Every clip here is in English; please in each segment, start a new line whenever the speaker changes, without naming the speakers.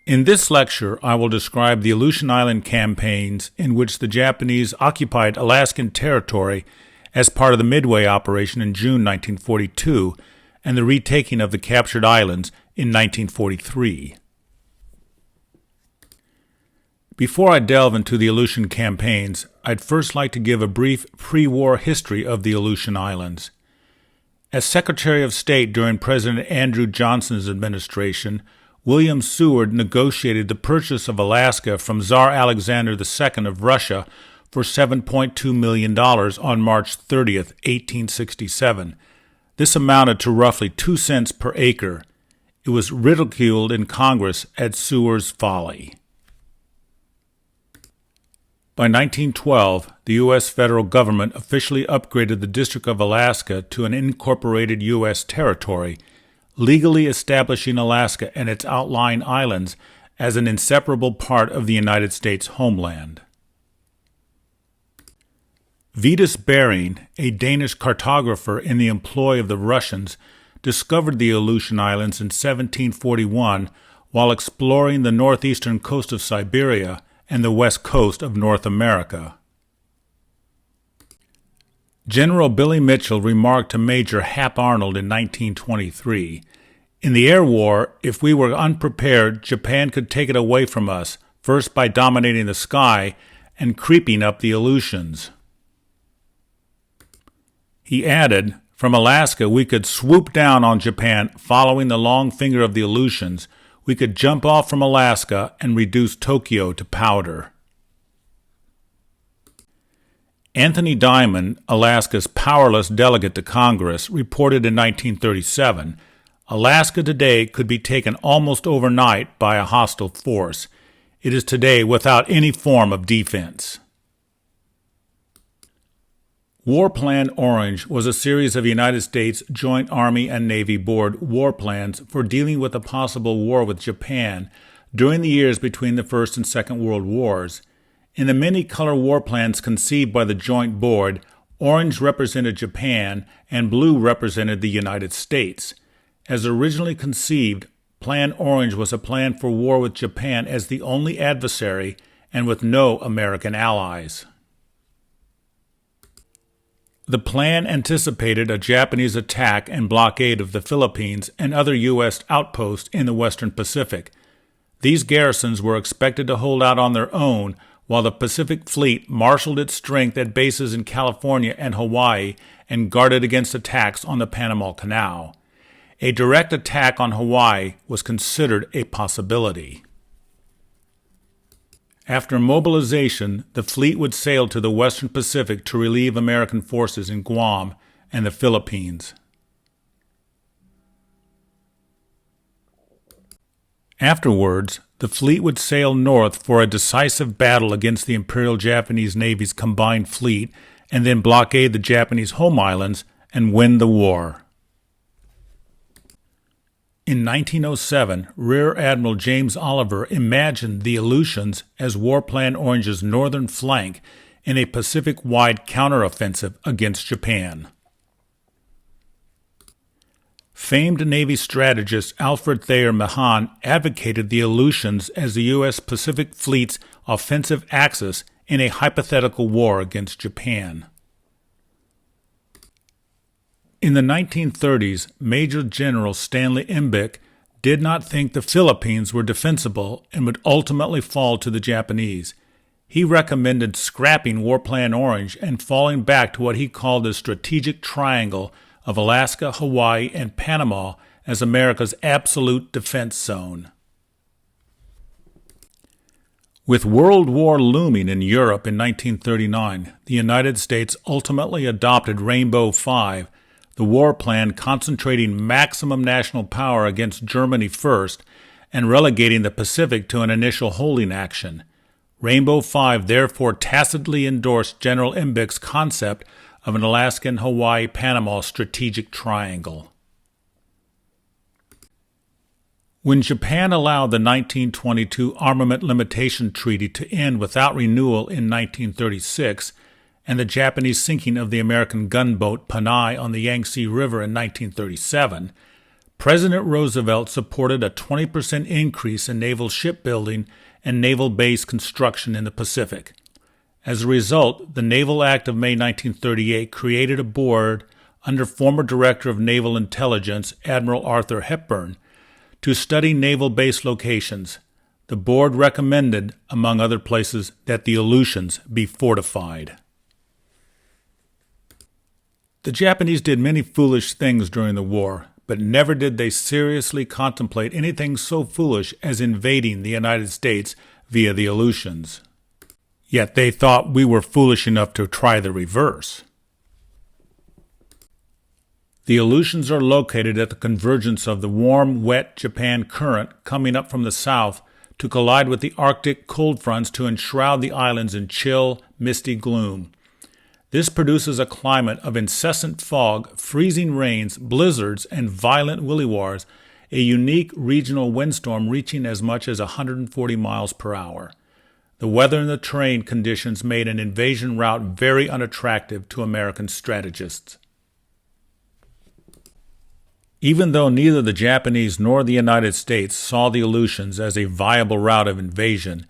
In this lecture, I will describe the Aleutian Island campaigns in which the Japanese occupied Alaskan territory as part of the Midway Operation in June 1942 and the retaking of the captured islands in 1943. Before I delve into the Aleutian campaigns, I'd first like to give a brief pre-war history of the Aleutian Islands. As Secretary of State during President Andrew Johnson's administration, William Seward negotiated the purchase of Alaska from Tsar Alexander II of Russia for $7.2 million on March 30, 1867. This amounted to roughly 2 cents per acre. It was ridiculed in Congress at Seward's folly. By 1912, the U.S. federal government officially upgraded the District of Alaska to an incorporated U.S. territory, legally establishing Alaska and its outlying islands as an inseparable part of the United States homeland. Vitus Bering, a Danish cartographer in the employ of the Russians, discovered the Aleutian Islands in 1741 while exploring the northeastern coast of Siberia and the west coast of North America. General Billy Mitchell remarked to Major Hap Arnold in 1923, "In the air war, if we were unprepared, Japan could take it away from us, first by dominating the sky and creeping up the Aleutians." He added, "From Alaska we could swoop down on Japan following the long finger of the Aleutians. We could jump off from Alaska and reduce Tokyo to powder." Anthony Diamond, Alaska's powerless delegate to Congress, reported in 1937, "Alaska today could be taken almost overnight by a hostile force. It is today without any form of defense." War Plan Orange was a series of United States Joint Army and Navy Board war plans for dealing with a possible war with Japan during the years between the First and Second World Wars. In the many color war plans conceived by the Joint Board, orange represented Japan and blue represented the United States. As originally conceived, Plan Orange was a plan for war with Japan as the only adversary and with no American allies. The plan anticipated a Japanese attack and blockade of the Philippines and other U.S. outposts in the Western Pacific. These garrisons were expected to hold out on their own while the Pacific Fleet marshaled its strength at bases in California and Hawaii and guarded against attacks on the Panama Canal. A direct attack on Hawaii was considered a possibility. After mobilization, the fleet would sail to the Western Pacific to relieve American forces in Guam and the Philippines. Afterwards, the fleet would sail north for a decisive battle against the Imperial Japanese Navy's combined fleet and then blockade the Japanese home islands and win the war. In 1907, Rear Admiral James Oliver imagined the Aleutians as War Plan Orange's northern flank in a Pacific-wide counteroffensive against Japan. Famed Navy strategist Alfred Thayer Mahan advocated the Aleutians as the U.S. Pacific Fleet's offensive axis in a hypothetical war against Japan. In the 1930s, Major General Stanley Embick did not think the Philippines were defensible and would ultimately fall to the Japanese. He recommended scrapping War Plan Orange and falling back to what he called the strategic triangle of Alaska, Hawaii, and Panama as America's absolute defense zone. With World War looming in Europe in 1939, the United States ultimately adopted Rainbow 5, the war plan concentrating maximum national power against Germany first and relegating the Pacific to an initial holding action. Rainbow 5 therefore tacitly endorsed General Embick's concept of an Alaskan, Hawaii, Panama strategic triangle. When Japan allowed the 1922 Armament Limitation Treaty to end without renewal in 1936, and the Japanese sinking of the American gunboat Panay on the Yangtze River in 1937, President Roosevelt supported a 20% increase in naval shipbuilding and naval base construction in the Pacific. As a result, the Naval Act of May 1938 created a board under former Director of Naval Intelligence Admiral Arthur Hepburn to study naval base locations. The board recommended, among other places, that the Aleutians be fortified. The Japanese did many foolish things during the war, but never did they seriously contemplate anything so foolish as invading the United States via the Aleutians. Yet they thought we were foolish enough to try the reverse. The Aleutians are located at the convergence of the warm, wet Japan current coming up from the south to collide with the Arctic cold fronts to enshroud the islands in chill, misty gloom. This produces a climate of incessant fog, freezing rains, blizzards, and violent williwaws, a unique regional windstorm reaching as much as 140 miles per hour. The weather and the terrain conditions made an invasion route very unattractive to American strategists. Even though neither the Japanese nor the United States saw the Aleutians as a viable route of invasion,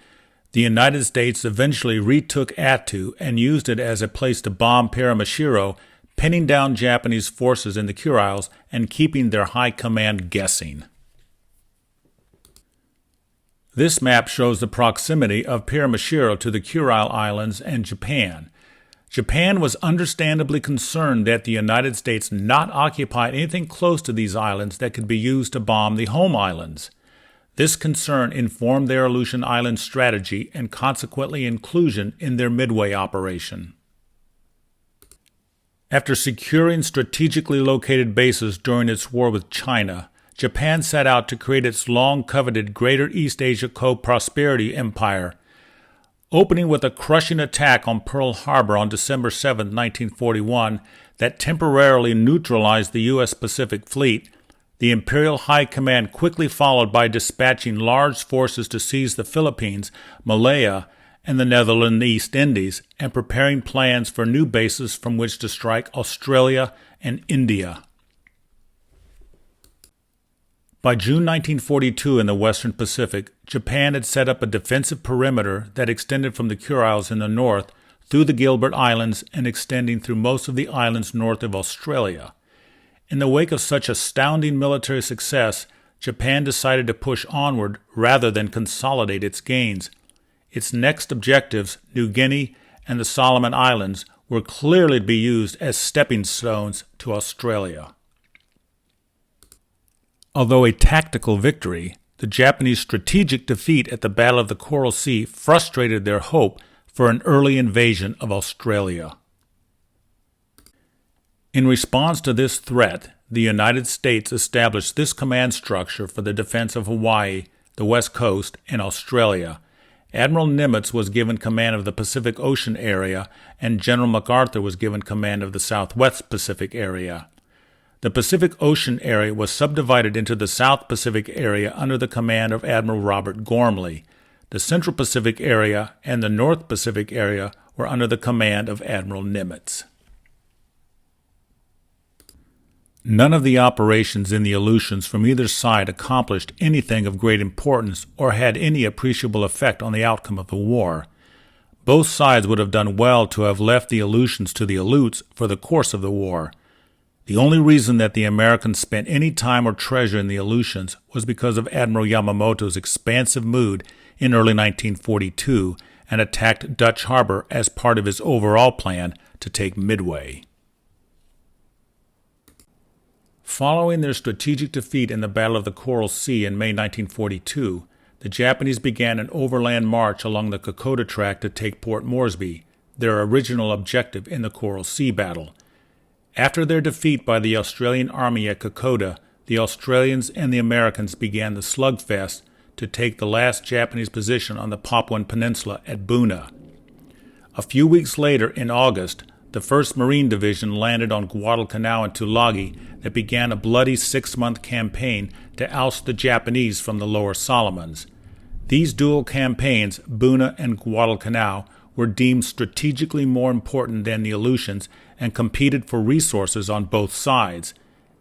the United States eventually retook Attu and used it as a place to bomb Paramashiro, pinning down Japanese forces in the Kuriles and keeping their high command guessing. This map shows the proximity of Paramashiro to the Kurile Islands and Japan. Japan was understandably concerned that the United States not occupy anything close to these islands that could be used to bomb the home islands. This concern informed their Aleutian Island strategy and consequently inclusion in their Midway Operation. After securing strategically located bases during its war with China, Japan set out to create its long-coveted Greater East Asia Co-Prosperity Empire. Opening with a crushing attack on Pearl Harbor on December 7, 1941, that temporarily neutralized the U.S. Pacific Fleet, the Imperial High Command quickly followed by dispatching large forces to seize the Philippines, Malaya, and the Netherlands East Indies, and preparing plans for new bases from which to strike Australia and India. By June 1942 in the Western Pacific, Japan had set up a defensive perimeter that extended from the Kuriles in the north through the Gilbert Islands and extending through most of the islands north of Australia. In the wake of such astounding military success, Japan decided to push onward rather than consolidate its gains. Its next objectives, New Guinea and the Solomon Islands, were clearly to be used as stepping stones to Australia. Although a tactical victory, the Japanese strategic defeat at the Battle of the Coral Sea frustrated their hope for an early invasion of Australia. In response to this threat, the United States established this command structure for the defense of Hawaii, the West Coast, and Australia. Admiral Nimitz was given command of the Pacific Ocean area, and General MacArthur was given command of the Southwest Pacific area. The Pacific Ocean area was subdivided into the South Pacific area under the command of Admiral Robert Gormley. The Central Pacific area and the North Pacific area were under the command of Admiral Nimitz. None of the operations in the Aleutians from either side accomplished anything of great importance or had any appreciable effect on the outcome of the war. Both sides would have done well to have left the Aleutians to the Aleuts for the course of the war. The only reason that the Americans spent any time or treasure in the Aleutians was because of Admiral Yamamoto's expansive mood in early 1942 and attacked Dutch Harbor as part of his overall plan to take Midway. Following their strategic defeat in the Battle of the Coral Sea in May 1942, the Japanese began an overland march along the Kokoda Tract to take Port Moresby, their original objective in the Coral Sea battle. After their defeat by the Australian Army at Kokoda, the Australians and the Americans began the slugfest to take the last Japanese position on the Papuan Peninsula at Buna. A few weeks later, in August, the 1st Marine Division landed on Guadalcanal and Tulagi that began a bloody 6-month campaign to oust the Japanese from the Lower Solomons. These dual campaigns, Buna and Guadalcanal, were deemed strategically more important than the Aleutians and competed for resources on both sides.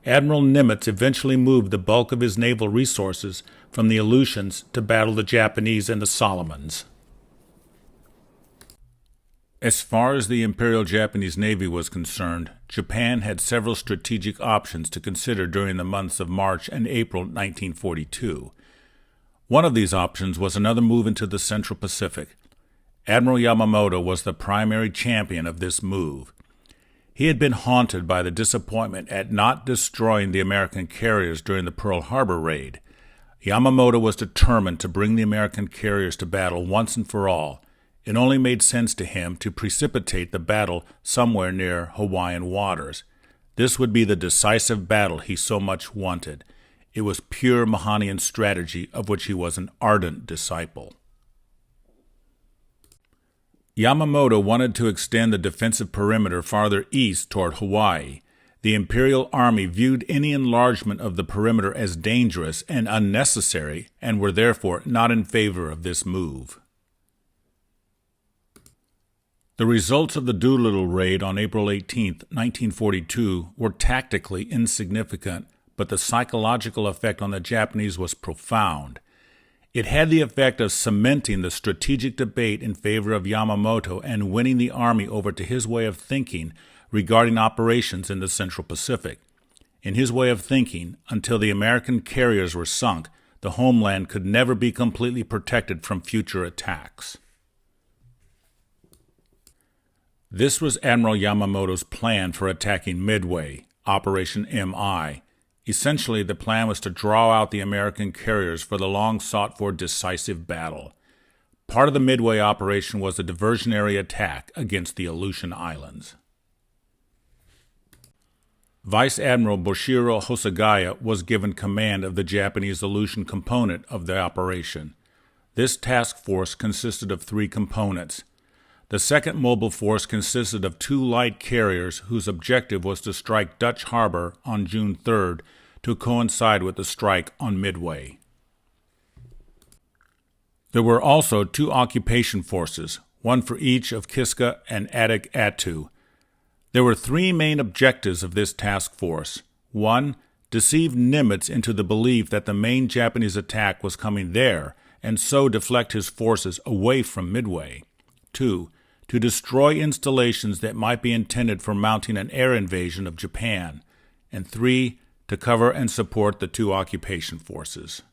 Admiral Nimitz eventually moved the bulk of his naval resources from the Aleutians to battle the Japanese in the Solomons. As far as the Imperial Japanese Navy was concerned, Japan had several strategic options to consider during the months of March and April 1942. One of these options was another move into the Central Pacific. Admiral Yamamoto was the primary champion of this move. He had been haunted by the disappointment at not destroying the American carriers during the Pearl Harbor raid. Yamamoto was determined to bring the American carriers to battle once and for all. It only made sense to him to precipitate the battle somewhere near Hawaiian waters. This would be the decisive battle he so much wanted. It was pure Mahanian strategy of which he was an ardent disciple. Yamamoto wanted to extend the defensive perimeter farther east toward Hawaii. The Imperial Army viewed any enlargement of the perimeter as dangerous and unnecessary and were therefore not in favor of this move. The results of the Doolittle raid on April 18, 1942 were tactically insignificant, but the psychological effect on the Japanese was profound. It had the effect of cementing the strategic debate in favor of Yamamoto and winning the Army over to his way of thinking regarding operations in the Central Pacific. In his way of thinking, until the American carriers were sunk, the homeland could never be completely protected from future attacks. This was Admiral Yamamoto's plan for attacking Midway, Operation MI. Essentially, the plan was to draw out the American carriers for the long-sought-for decisive battle. Part of the Midway operation was a diversionary attack against the Aleutian Islands. Vice Admiral Boshiro Hosagaya was given command of the Japanese Aleutian component of the operation. This task force consisted of 3 components. The second mobile force consisted of 2 light carriers whose objective was to strike Dutch Harbor on June 3rd to coincide with the strike on Midway. There were also 2 occupation forces, one for each of Kiska and Attu. There were 3 main objectives of this task force. 1. Deceive Nimitz into the belief that the main Japanese attack was coming there, and so deflect his forces away from Midway. 2. To destroy installations that might be intended for mounting an air invasion of Japan. And 3. To cover and support the 2 occupation forces.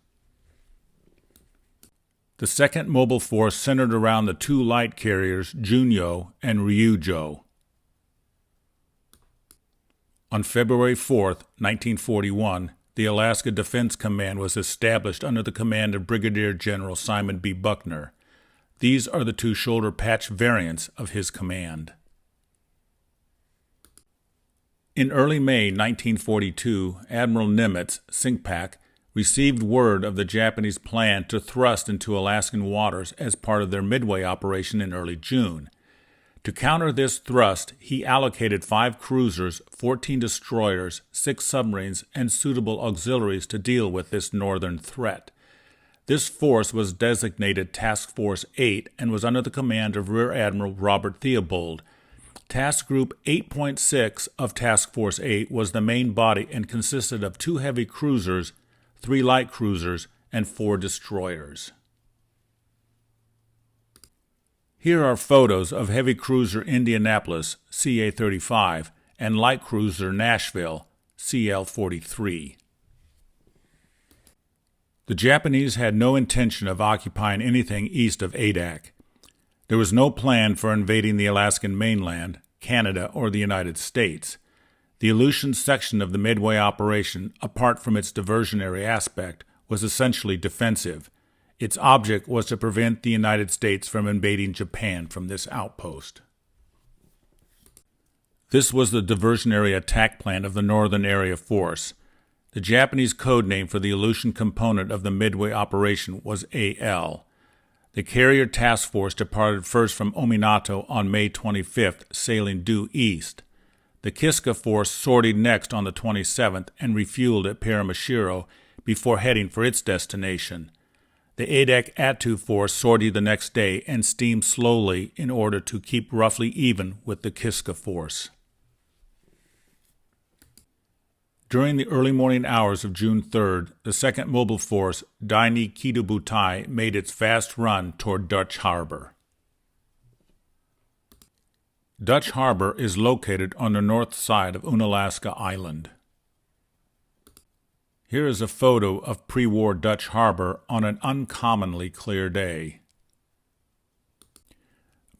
The second mobile force centered around the 2 light carriers Junyo and Ryujo. On February 4, 1941, the Alaska Defense Command was established under the command of Brigadier General Simon B. Buckner. These are the 2 shoulder patch variants of his command. In early May 1942, Admiral Nimitz, SINCPAC, received word of the Japanese plan to thrust into Alaskan waters as part of their Midway operation in early June. To counter this thrust, he allocated 5 cruisers, 14 destroyers, 6 submarines, and suitable auxiliaries to deal with this northern threat. This force was designated Task Force 8 and was under the command of Rear Admiral Robert Theobald. Task Group 8.6 of Task Force 8 was the main body and consisted of 2 heavy cruisers, 3 light cruisers, and 4 destroyers. Here are photos of heavy cruiser Indianapolis, CA-35, and light cruiser Nashville, CL-43. The Japanese had no intention of occupying anything east of Adak. There was no plan for invading the Alaskan mainland, Canada, or the United States. The Aleutian section of the Midway operation, apart from its diversionary aspect, was essentially defensive. Its object was to prevent the United States from invading Japan from this outpost. This was the diversionary attack plan of the Northern Area Force. The Japanese code name for the Aleutian component of the Midway operation was AL. The carrier task force departed first from Ominato on May 25th, sailing due east. The Kiska force sortied next on the 27th and refueled at Paramashiro before heading for its destination. The Adak Attu force sortied the next day and steamed slowly in order to keep roughly even with the Kiska force. During the early morning hours of June 3rd, the 2nd Mobile Force, Daini Kidubutai, made its fast run toward Dutch Harbor. Dutch Harbor is located on the north side of Unalaska Island. Here is a photo of pre-war Dutch Harbor on an uncommonly clear day.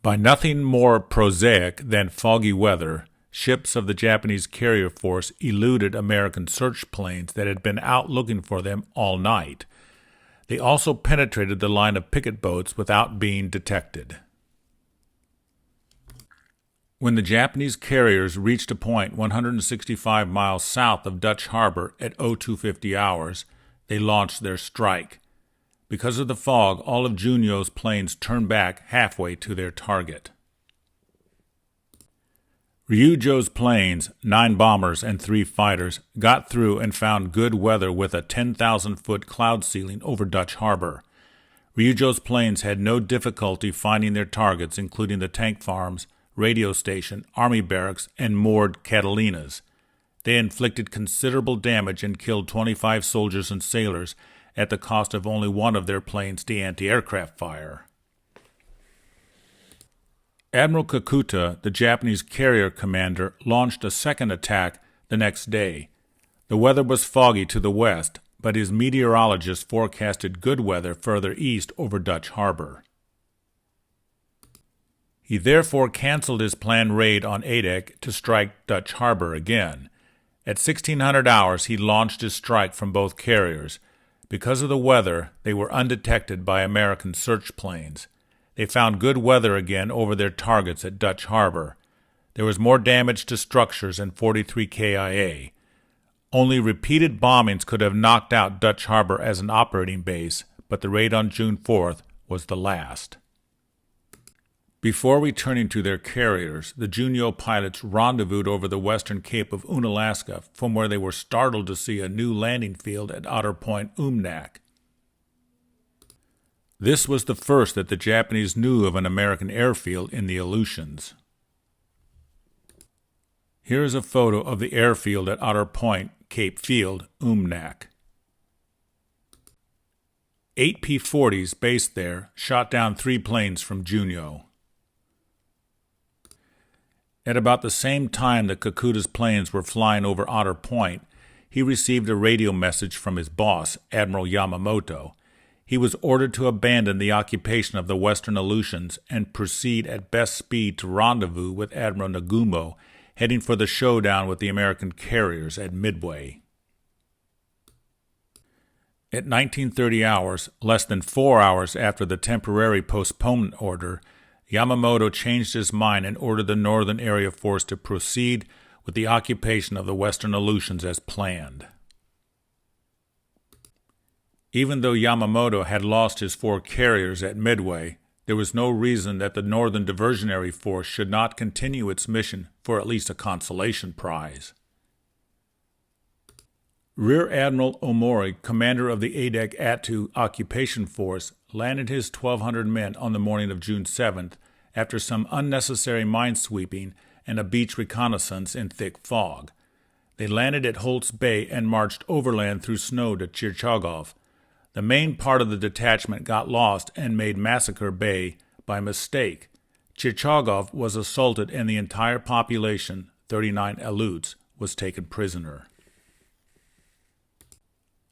By nothing more prosaic than foggy weather, ships of the Japanese carrier force eluded American search planes that had been out looking for them all night. They also penetrated the line of picket boats without being detected. When the Japanese carriers reached a point 165 miles south of Dutch Harbor at 0250 hours, they launched their strike. Because of the fog, all of Junyo's planes turned back halfway to their target. Ryujo's planes, 9 bombers and 3 fighters, got through and found good weather with a 10,000-foot cloud ceiling over Dutch Harbor. Ryujo's planes had no difficulty finding their targets, including the tank farms, radio station, army barracks, and moored Catalinas. They inflicted considerable damage and killed 25 soldiers and sailors at the cost of only one of their planes to anti-aircraft fire. Admiral Kakuta, the Japanese carrier commander, launched a second attack the next day. The weather was foggy to the west, but his meteorologists forecasted good weather further east over Dutch Harbor. He therefore canceled his planned raid on Adak to strike Dutch Harbor again. At 1600 hours, he launched his strike from both carriers. Because of the weather, they were undetected by American search planes. They found good weather again over their targets at Dutch Harbor. There was more damage to structures and 43 KIA. Only repeated bombings could have knocked out Dutch Harbor as an operating base, but the raid on June 4th was the last. Before returning to their carriers, the Junyo pilots rendezvoused over the western cape of Unalaska, from where they were startled to see a new landing field at Otter Point, Umnak. This was the first that the Japanese knew of an American airfield in the Aleutians. Here is a photo of the airfield at Otter Point, Cape Field, Umnak. 8 P-40s based there shot down 3 planes from Junyo. At about the same time that Kakuta's planes were flying over Otter Point, he received a radio message from his boss, Admiral Yamamoto. He was ordered to abandon the occupation of the western Aleutians and proceed at best speed to rendezvous with Admiral Nagumo, heading for the showdown with the American carriers at Midway. At 1930 hours, less than 4 hours after the temporary postponement order, Yamamoto changed his mind and ordered the Northern Area Force to proceed with the occupation of the western Aleutians as planned. Even though Yamamoto had lost his 4 carriers at Midway, there was no reason that the Northern Diversionary Force should not continue its mission for at least a consolation prize. Rear Admiral Omori, commander of the Adak Attu Occupation Force, landed his 1,200 men on the morning of June 7th after some unnecessary minesweeping and a beach reconnaissance in thick fog. They landed at Holt's Bay and marched overland through snow to Chirchagov. The main part of the detachment got lost and made Massacre Bay by mistake. Chirchagov was assaulted and the entire population, 39 Aleuts, was taken prisoner.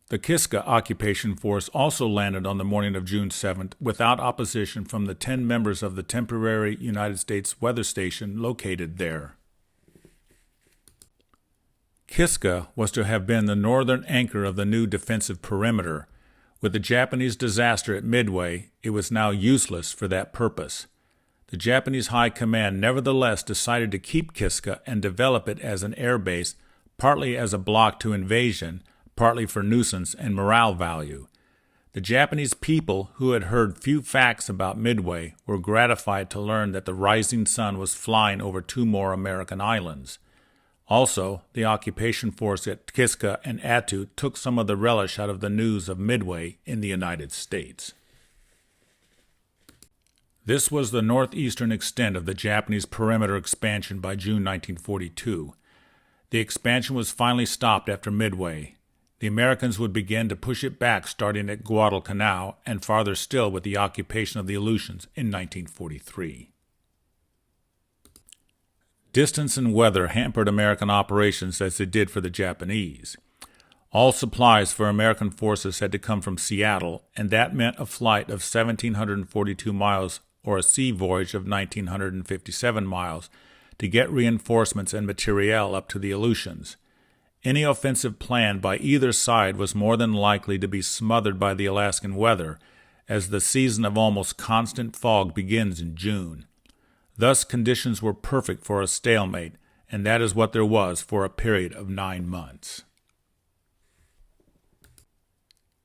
The Kiska Occupation Force also landed on the morning of June 7th without opposition from the 10 members of the temporary United States weather station located there. Kiska was to have been the northern anchor of the new defensive perimeter. With the Japanese disaster at Midway, it was now useless for that purpose. The Japanese High Command nevertheless decided to keep Kiska and develop it as an air base, partly as a block to invasion, partly for nuisance and morale value. The Japanese people, who had heard few facts about Midway, were gratified to learn that the rising sun was flying over 2 more American islands. Also, the occupation force at Kiska and Attu took some of the relish out of the news of Midway in the United States. This was the northeastern extent of the Japanese perimeter expansion by June 1942. The expansion was finally stopped after Midway. The Americans would begin to push it back starting at Guadalcanal and farther still with the occupation of the Aleutians in 1943. Distance and weather hampered American operations as they did for the Japanese. All supplies for American forces had to come from Seattle, and that meant a flight of 1,742 miles or a sea voyage of 1,957 miles to get reinforcements and materiel up to the Aleutians. Any offensive plan by either side was more than likely to be smothered by the Alaskan weather, as the season of almost constant fog begins in June. Thus, conditions were perfect for a stalemate, and that is what there was for a period of 9 months.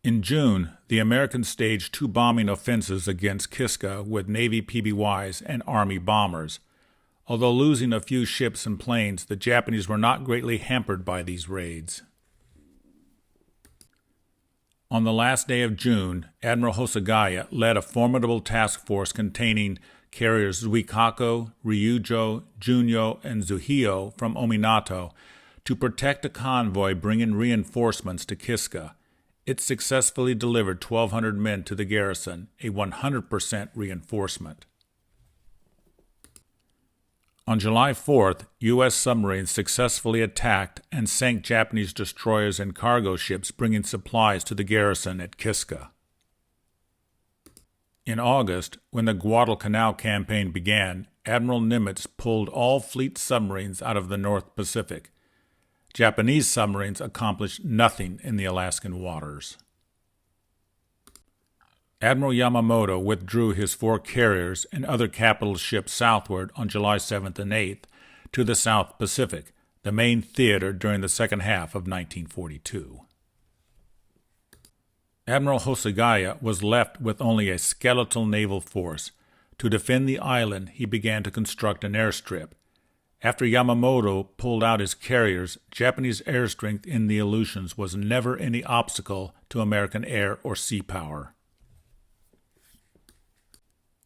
In June, the Americans staged 2 bombing offensives against Kiska with Navy PBYs and Army bombers. Although losing a few ships and planes, the Japanese were not greatly hampered by these raids. On the last day of June, Admiral Hosagaya led a formidable task force containing carriers Zuikaku, Ryujo, Junyo, and Zuhio from Ominato to protect a convoy bringing reinforcements to Kiska. It successfully delivered 1,200 men to the garrison, a 100% reinforcement. On July 4th, U.S. submarines successfully attacked and sank Japanese destroyers and cargo ships bringing supplies to the garrison at Kiska. In August, when the Guadalcanal campaign began, Admiral Nimitz pulled all fleet submarines out of the North Pacific. Japanese submarines accomplished nothing in the Alaskan waters. Admiral Yamamoto withdrew his 4 carriers and other capital ships southward on July 7th and 8th to the South Pacific, the main theater during the second half of 1942. Admiral Hosagaya was left with only a skeletal naval force. To defend the island, he began to construct an airstrip. After Yamamoto pulled out his carriers, Japanese air strength in the Aleutians was never any obstacle to American air or sea power.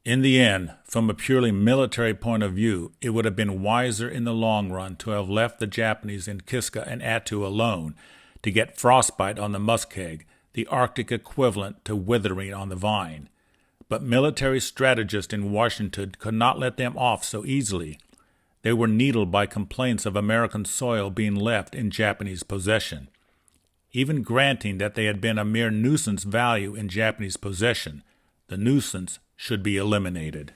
In the end, from a purely military point of view, it would have been wiser in the long run to have left the Japanese in Kiska and Attu alone to get frostbite on the muskeg, the Arctic equivalent to withering on the vine. But military strategists in Washington could not let them off so easily. They were needled by complaints of American soil being left in Japanese possession. Even granting that they had been a mere nuisance value in Japanese possession, the nuisance should be eliminated.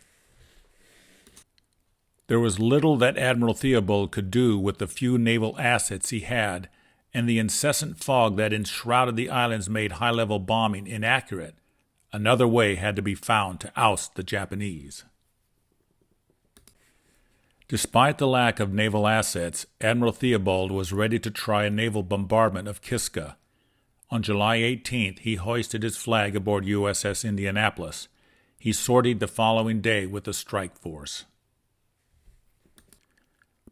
There was little that Admiral Theobald could do with the few naval assets he had, and the incessant fog that enshrouded the islands made high-level bombing inaccurate. Another way had to be found to oust the Japanese. Despite the lack of naval assets, Admiral Theobald was ready to try a naval bombardment of Kiska. On July 18th, he hoisted his flag aboard USS Indianapolis. He sortied the following day with the strike force.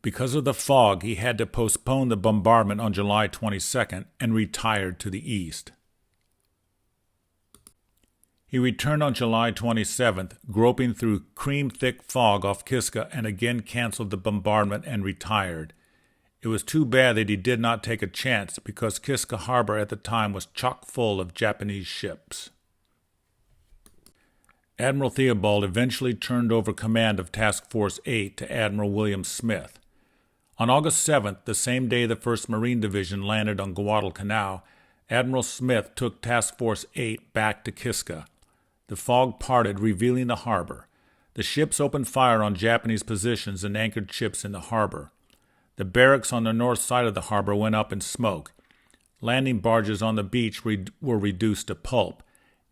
Because of the fog, he had to postpone the bombardment on July 22nd and retired to the east. He returned on July 27th, groping through cream-thick fog off Kiska, and again canceled the bombardment and retired. It was too bad that he did not take a chance, because Kiska Harbor at the time was chock full of Japanese ships. Admiral Theobald eventually turned over command of Task Force 8 to Admiral William Smith. On August 7th, the same day the 1st Marine Division landed on Guadalcanal, Admiral Smith took Task Force 8 back to Kiska. The fog parted, revealing the harbor. The ships opened fire on Japanese positions and anchored ships in the harbor. The barracks on the north side of the harbor went up in smoke. Landing barges on the beach were reduced to pulp.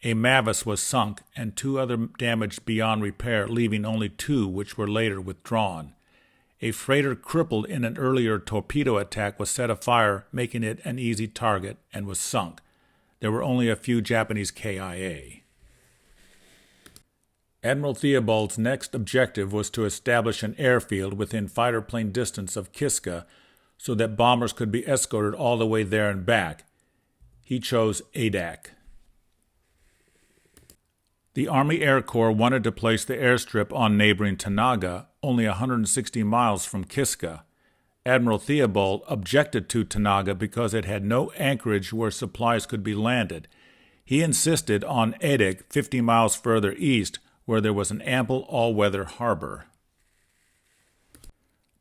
A Mavis was sunk, and 2 other damaged beyond repair, leaving only 2 which were later withdrawn. A freighter crippled in an earlier torpedo attack was set afire, making it an easy target, and was sunk. There were only a few Japanese KIA. Admiral Theobald's next objective was to establish an airfield within fighter plane distance of Kiska so that bombers could be escorted all the way there and back. He chose Adak. The Army Air Corps wanted to place the airstrip on neighboring Tanaga, only 160 miles from Kiska. Admiral Theobald objected to Tanaga because it had no anchorage where supplies could be landed. He insisted on Edek, 50 miles further east, where there was an ample all-weather harbor.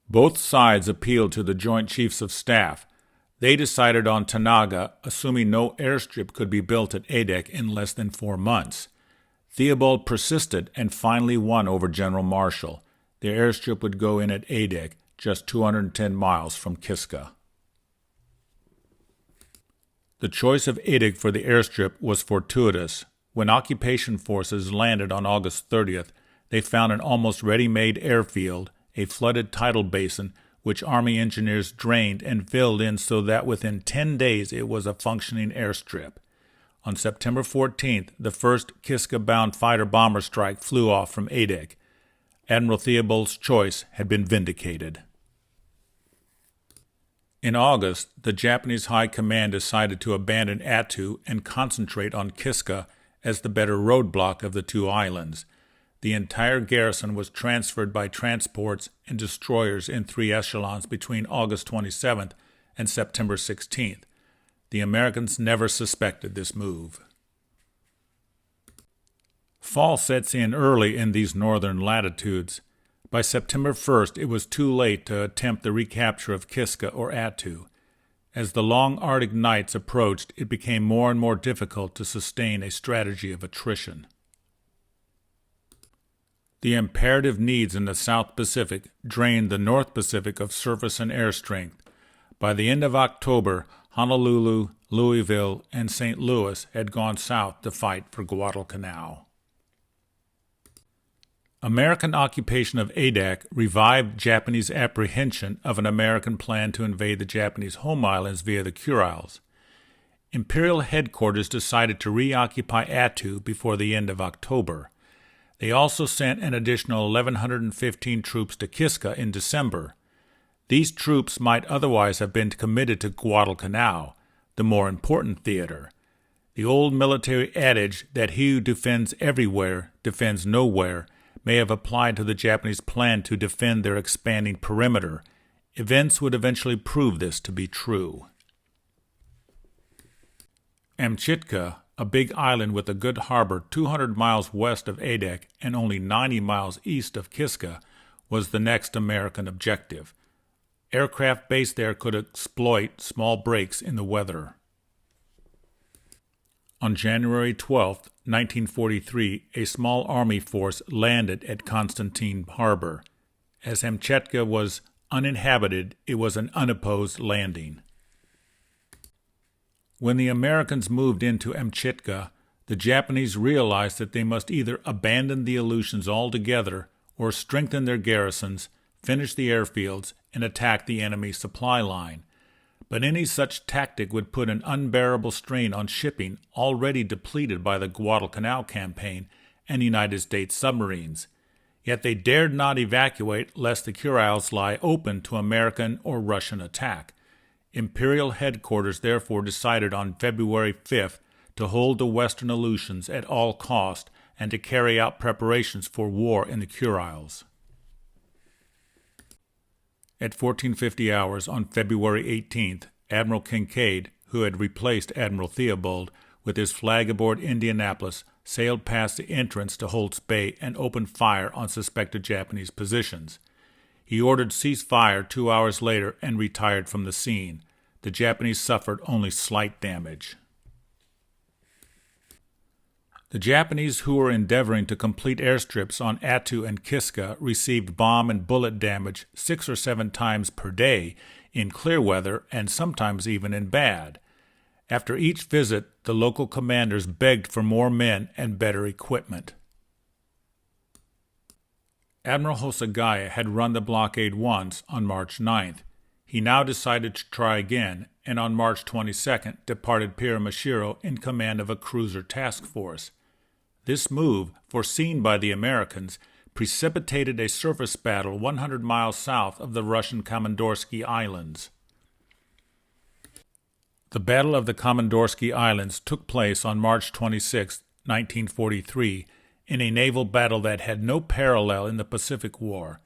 Both sides appealed to the Joint Chiefs of Staff. They decided on Tanaga, assuming no airstrip could be built at Edek in less than 4 months. Theobald persisted and finally won over General Marshall. The airstrip would go in at Edek, just 210 miles from Kiska. The choice of Edek for the airstrip was fortuitous. When occupation forces landed on August 30th, they found an almost ready-made airfield, a flooded tidal basin, which Army engineers drained and filled in so that within 10 days it was a functioning airstrip. On September 14th, the first Kiska-bound fighter-bomber strike flew off from Edek. Admiral Theobald's choice had been vindicated. In August, the Japanese High Command decided to abandon Attu and concentrate on Kiska as the better roadblock of the two islands. The entire garrison was transferred by transports and destroyers in 3 echelons between August 27th and September 16th. The Americans never suspected this move. Fall sets in early in these northern latitudes. By September 1st, it was too late to attempt the recapture of Kiska or Attu. As the long Arctic nights approached, it became more and more difficult to sustain a strategy of attrition. The imperative needs in the South Pacific drained the North Pacific of surface and air strength. By the end of October, Honolulu, Louisville, and St. Louis had gone south to fight for Guadalcanal. American occupation of Adak revived Japanese apprehension of an American plan to invade the Japanese home islands via the Kurils. Imperial headquarters decided to reoccupy Attu before the end of October. They also sent an additional 1,115 troops to Kiska in December. These troops might otherwise have been committed to Guadalcanal, the more important theater. The old military adage that he who defends everywhere defends nowhere may have applied to the Japanese plan to defend their expanding perimeter. Events would eventually prove this to be true. Amchitka, a big island with a good harbor 200 miles west of Adak and only 90 miles east of Kiska, was the next American objective. Aircraft based there could exploit small breaks in the weather. On January 12, 1943, a small army force landed at Constantine Harbor. As Amchitka was uninhabited, it was an unopposed landing. When the Americans moved into Amchitka, the Japanese realized that they must either abandon the Aleutians altogether or strengthen their garrisons, finish the airfields, and attack the enemy supply line. But any such tactic would put an unbearable strain on shipping already depleted by the Guadalcanal campaign and United States submarines. Yet they dared not evacuate lest the Kurils lie open to American or Russian attack. Imperial headquarters therefore decided on February 5th to hold the Western Aleutians at all cost and to carry out preparations for war in the Kurils. At 1450 hours on February 18th, Admiral Kincaid, who had replaced Admiral Theobald, with his flag aboard Indianapolis, sailed past the entrance to Holt's Bay and opened fire on suspected Japanese positions. He ordered ceasefire 2 hours later and retired from the scene. The Japanese suffered only slight damage. The Japanese who were endeavoring to complete airstrips on Attu and Kiska received bomb and bullet damage 6 or 7 times per day in clear weather and sometimes even in bad. After each visit, the local commanders begged for more men and better equipment. Admiral Hosagaya had run the blockade once on March 9th. He now decided to try again, and on March 22nd departed Piramashiro in command of a cruiser task force. This move, foreseen by the Americans, precipitated a surface battle 100 miles south of the Russian Komandorski Islands. The Battle of the Komandorski Islands took place on March 26, 1943, in a naval battle that had no parallel in the Pacific War.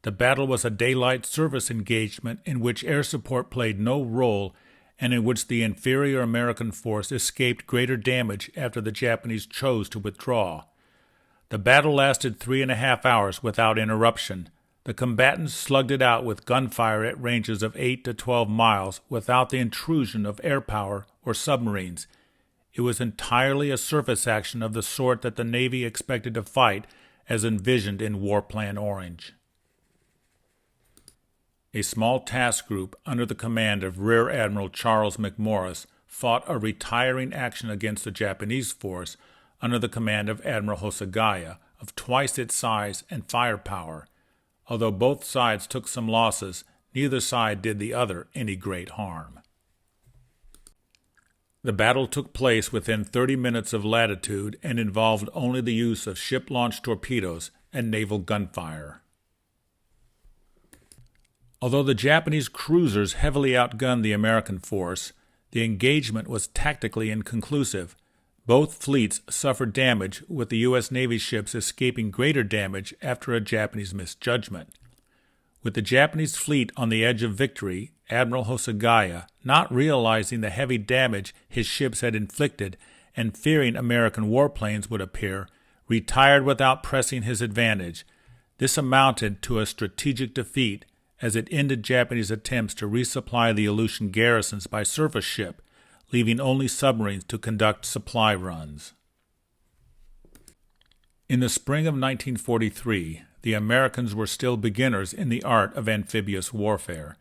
The battle was a daylight service engagement in which air support played no role and in which the inferior American force escaped greater damage after the Japanese chose to withdraw. The battle lasted 3.5 hours without interruption. The combatants slugged it out with gunfire at ranges of 8 to 12 miles without the intrusion of air power or submarines. It was entirely a surface action of the sort that the Navy expected to fight as envisioned in War Plan Orange. A small task group under the command of Rear Admiral Charles McMorris fought a retiring action against the Japanese force under the command of Admiral Hosagaya of twice its size and firepower. Although both sides took some losses, neither side did the other any great harm. The battle took place within 30 minutes of latitude and involved only the use of ship-launched torpedoes and naval gunfire. Although the Japanese cruisers heavily outgunned the American force, the engagement was tactically inconclusive. Both fleets suffered damage, with the U.S. Navy ships escaping greater damage after a Japanese misjudgment. With the Japanese fleet on the edge of victory, Admiral Hosagaya, not realizing the heavy damage his ships had inflicted and fearing American warplanes would appear, retired without pressing his advantage. This amounted to a strategic defeat, as it ended Japanese attempts to resupply the Aleutian garrisons by surface ship, leaving only submarines to conduct supply runs. In the spring of 1943, the Americans were still beginners in the art of amphibious warfare.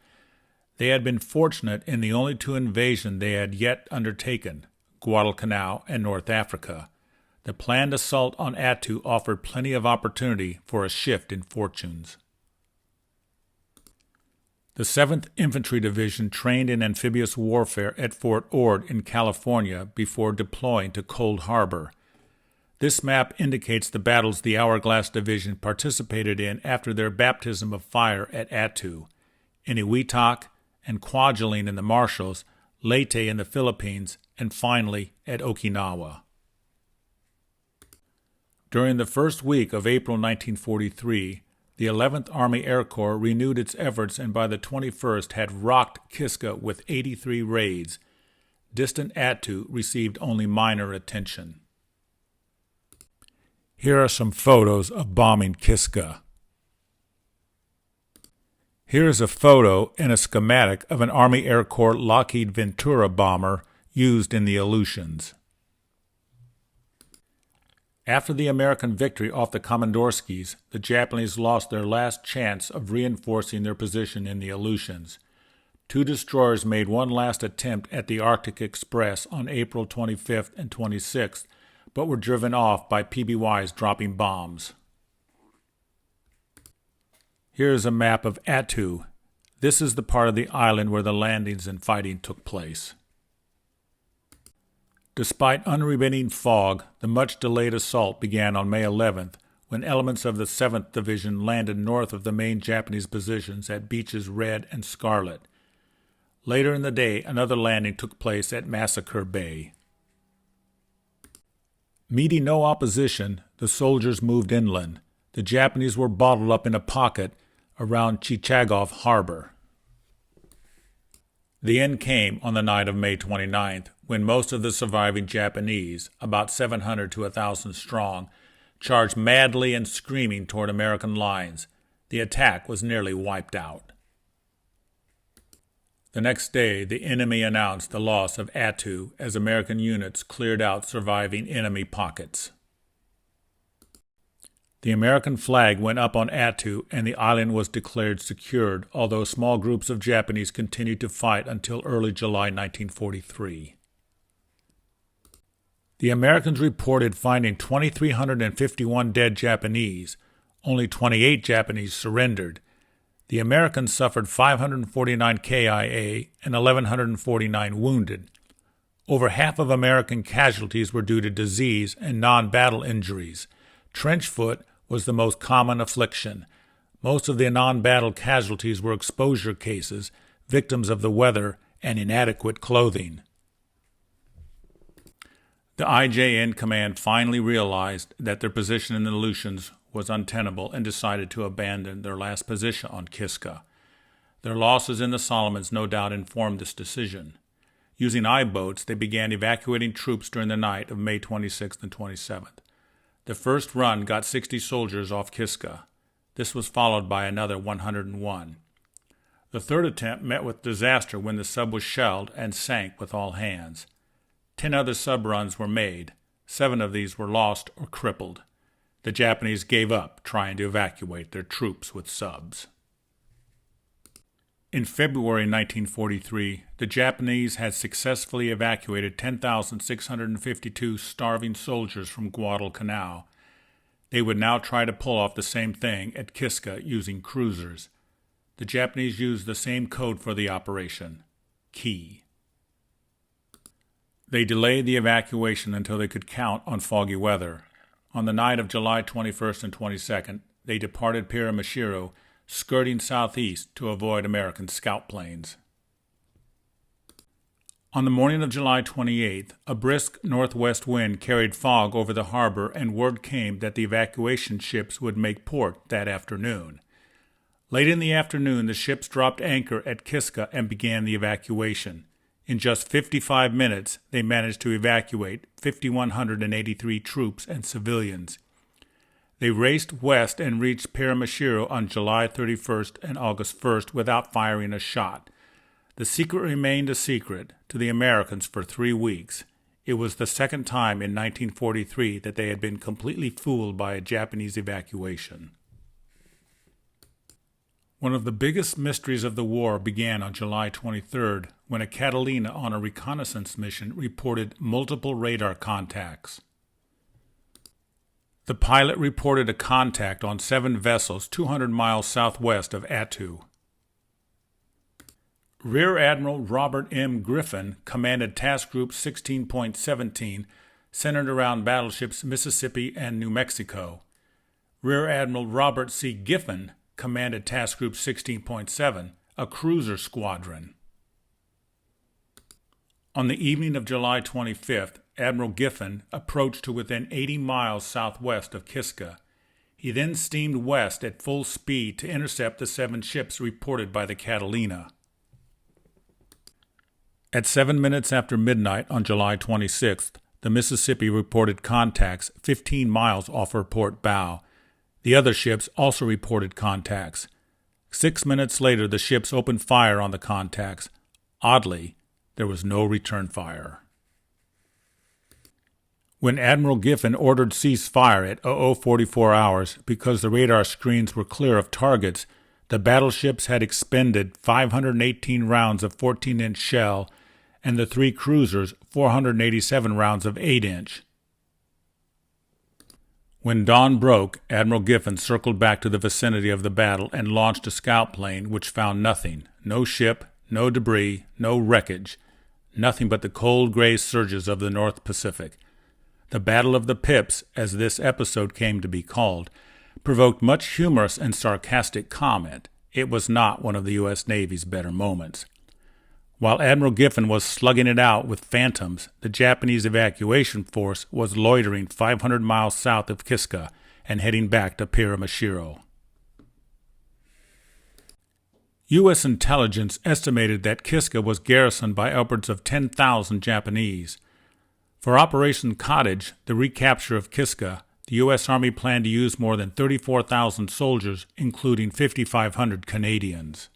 They had been fortunate in the only two invasions they had yet undertaken, Guadalcanal and North Africa. The planned assault on Attu offered plenty of opportunity for a shift in fortunes. The 7th Infantry Division trained in amphibious warfare at Fort Ord in California before deploying to Cold Harbor. This map indicates the battles the Hourglass Division participated in after their baptism of fire at Attu, in Iwitak and Kwajalein in the Marshalls, Leyte in the Philippines, and finally at Okinawa. During the first week of April 1943, the 11th Army Air Corps renewed its efforts and by the 21st had rocked Kiska with 83 raids. Distant Attu received only minor attention. Here are some photos of bombing Kiska. Here is a photo and a schematic of an Army Air Corps Lockheed Ventura bomber used in the Aleutians. After the American victory off the Komandorskis, the Japanese lost their last chance of reinforcing their position in the Aleutians. 2 destroyers made one last attempt at the Arctic Express on April 25th and 26th, but were driven off by PBYs dropping bombs. Here is a map of Attu. This is the part of the island where the landings and fighting took place. Despite unremitting fog, the much-delayed assault began on May 11th, when elements of the 7th Division landed north of the main Japanese positions at Beaches Red and Scarlet. Later in the day, another landing took place at Massacre Bay. Meeting no opposition, the soldiers moved inland. The Japanese were bottled up in a pocket around Chichagof Harbor. The end came on the night of May 29th, when most of the surviving Japanese, about 700 to 1,000 strong, charged madly and screaming toward American lines. The attack was nearly wiped out. The next day, the enemy announced the loss of Attu as American units cleared out surviving enemy pockets. The American flag went up on Attu and the island was declared secured, although small groups of Japanese continued to fight until early July 1943. The Americans reported finding 2,351 dead Japanese. Only 28 Japanese surrendered. The Americans suffered 549 KIA and 1,149 wounded. Over half of American casualties were due to disease and non-battle injuries. Trench foot was the most common affliction. Most of the non-battle casualties were exposure cases, victims of the weather, and inadequate clothing. The IJN command finally realized that their position in the Aleutians was untenable and decided to abandon their last position on Kiska. Their losses in the Solomons no doubt informed this decision. Using I-boats, they began evacuating troops during the night of May 26th and 27th. The first run got 60 soldiers off Kiska. This was followed by another 101. The third attempt met with disaster when the sub was shelled and sank with all hands. 10 other sub-runs were made. 7 of these were lost or crippled. The Japanese gave up trying to evacuate their troops with subs. In February 1943, the Japanese had successfully evacuated 10,652 starving soldiers from Guadalcanal. They would now try to pull off the same thing at Kiska using cruisers. The Japanese used the same code for the operation, Key. They delayed the evacuation until they could count on foggy weather. On the night of July 21st and 22nd, they departed Piramashiro, skirting southeast to avoid American scout planes. On the morning of July 28th, a brisk northwest wind carried fog over the harbor, and word came that the evacuation ships would make port that afternoon. Late in the afternoon, the ships dropped anchor at Kiska and began the evacuation. In just 55 minutes, they managed to evacuate 5,183 troops and civilians. They raced west and reached Piramashiro on July 31st and August 1st without firing a shot. The secret remained a secret to the Americans for 3 weeks. It was the second time in 1943 that they had been completely fooled by a Japanese evacuation. One of the biggest mysteries of the war began on July 23rd when a Catalina on a reconnaissance mission reported multiple radar contacts. The pilot reported a contact on 7 vessels 200 miles southwest of Attu. Rear Admiral Robert M. Griffin commanded Task Group 16.17, centered around battleships Mississippi and New Mexico. Rear Admiral Robert C. Giffen commanded Task Group 16.7, a cruiser squadron. On the evening of July 25th, Admiral Giffen approached to within 80 miles southwest of Kiska. He then steamed west at full speed to intercept the 7 ships reported by the Catalina. At 7 minutes after midnight on July 26th, the Mississippi reported contacts 15 miles off her port bow. The other ships also reported contacts. 6 minutes later, the ships opened fire on the contacts. Oddly, there was no return fire. When Admiral Giffen ordered ceasefire at 0044 hours because the radar screens were clear of targets, the battleships had expended 518 rounds of 14-inch shell and the 3 cruisers 487 rounds of 8-inch. When dawn broke, Admiral Giffen circled back to the vicinity of the battle and launched a scout plane which found nothing, no ship, no debris, no wreckage, nothing but the cold gray surges of the North Pacific. The Battle of the Pips, as this episode came to be called, provoked much humorous and sarcastic comment. It was not one of the U.S. Navy's better moments. While Admiral Giffen was slugging it out with Phantoms, the Japanese evacuation force was loitering 500 miles south of Kiska and heading back to Piramashiro. U.S. intelligence estimated that Kiska was garrisoned by upwards of 10,000 Japanese. For Operation Cottage, the recapture of Kiska, the U.S. Army planned to use more than 34,000 soldiers, including 5,500 Canadians.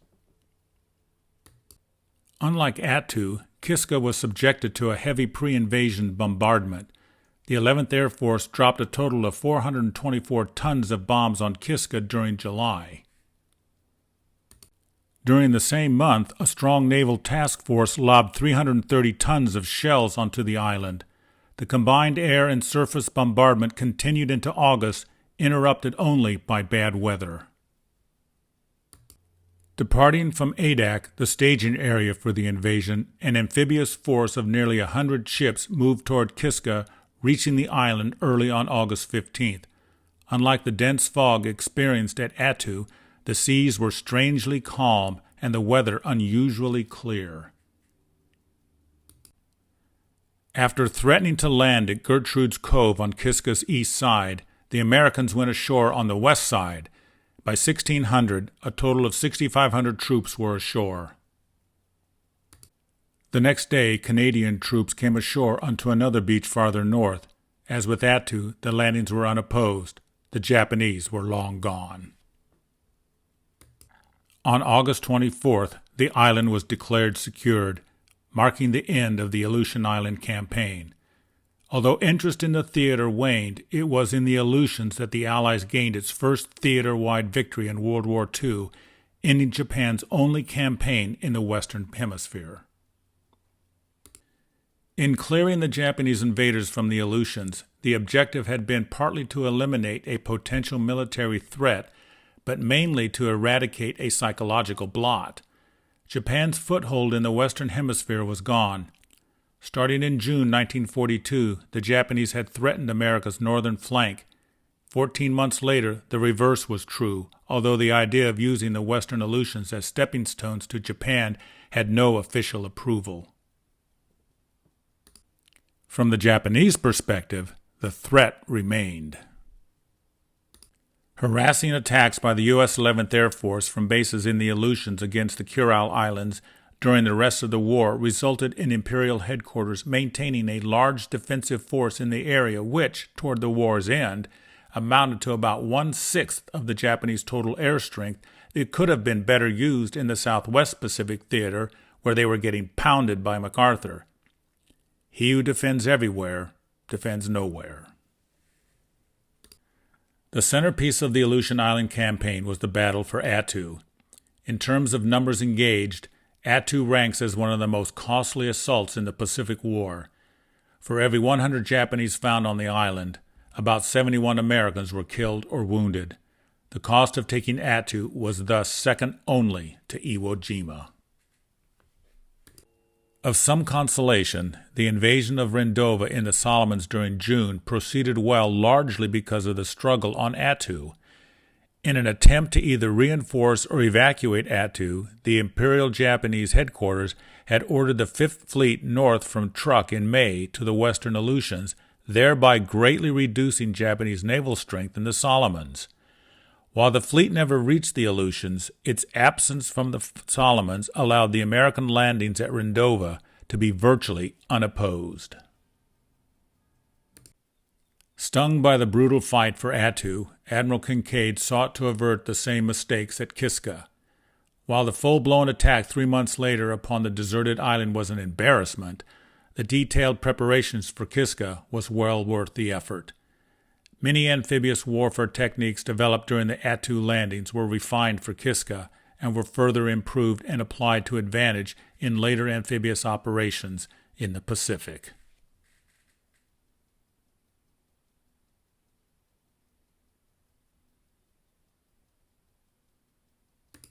Unlike Attu, Kiska was subjected to a heavy pre-invasion bombardment. The 11th Air Force dropped a total of 424 tons of bombs on Kiska during July. During the same month, a strong naval task force lobbed 330 tons of shells onto the island. The combined air and surface bombardment continued into August, interrupted only by bad weather. Departing from Adak, the staging area for the invasion, an amphibious force of nearly 100 ships moved toward Kiska, reaching the island early on August 15th. Unlike the dense fog experienced at Attu, the seas were strangely calm and the weather unusually clear. After threatening to land at Gertrude's Cove on Kiska's east side, the Americans went ashore on the west side. By 1600, a total of 6,500 troops were ashore. The next day, Canadian troops came ashore onto another beach farther north. As with Attu, the landings were unopposed. The Japanese were long gone. On August 24th, the island was declared secured, marking the end of the Aleutian Island campaign. Although interest in the theater waned, it was in the Aleutians that the Allies gained its first theater-wide victory in World War II, ending Japan's only campaign in the Western Hemisphere. In clearing the Japanese invaders from the Aleutians, the objective had been partly to eliminate a potential military threat, but mainly to eradicate a psychological blot. Japan's foothold in the Western Hemisphere was gone. Starting in June 1942, the Japanese had threatened America's northern flank. 14 months later, the reverse was true, although the idea of using the Western Aleutians as stepping stones to Japan had no official approval. From the Japanese perspective, the threat remained. Harassing attacks by the U.S. 11th Air Force from bases in the Aleutians against the Kuril Islands during the rest of the war resulted in Imperial headquarters maintaining a large defensive force in the area which, toward the war's end, amounted to about 1/6 of the Japanese total air strength. It could have been better used in the Southwest Pacific Theater, where they were getting pounded by MacArthur. He who defends everywhere defends nowhere. The centerpiece of the Aleutian Island campaign was the battle for Attu. In terms of numbers engaged, Attu ranks as one of the most costly assaults in the Pacific War. For every 100 Japanese found on the island, about 71 Americans were killed or wounded. The cost of taking Attu was thus second only to Iwo Jima. Of some consolation, the invasion of Rendova in the Solomons during June proceeded well largely because of the struggle on Attu. In an attempt to either reinforce or evacuate Attu, the Imperial Japanese headquarters had ordered the Fifth Fleet north from Truk in May to the Western Aleutians, thereby greatly reducing Japanese naval strength in the Solomons. While the fleet never reached the Aleutians, its absence from the Solomons allowed the American landings at Rendova to be virtually unopposed. Stung by the brutal fight for Attu, Admiral Kinkaid sought to avert the same mistakes at Kiska. While the full-blown attack 3 months later upon the deserted island was an embarrassment, the detailed preparations for Kiska was well worth the effort. Many amphibious warfare techniques developed during the Attu landings were refined for Kiska and were further improved and applied to advantage in later amphibious operations in the Pacific.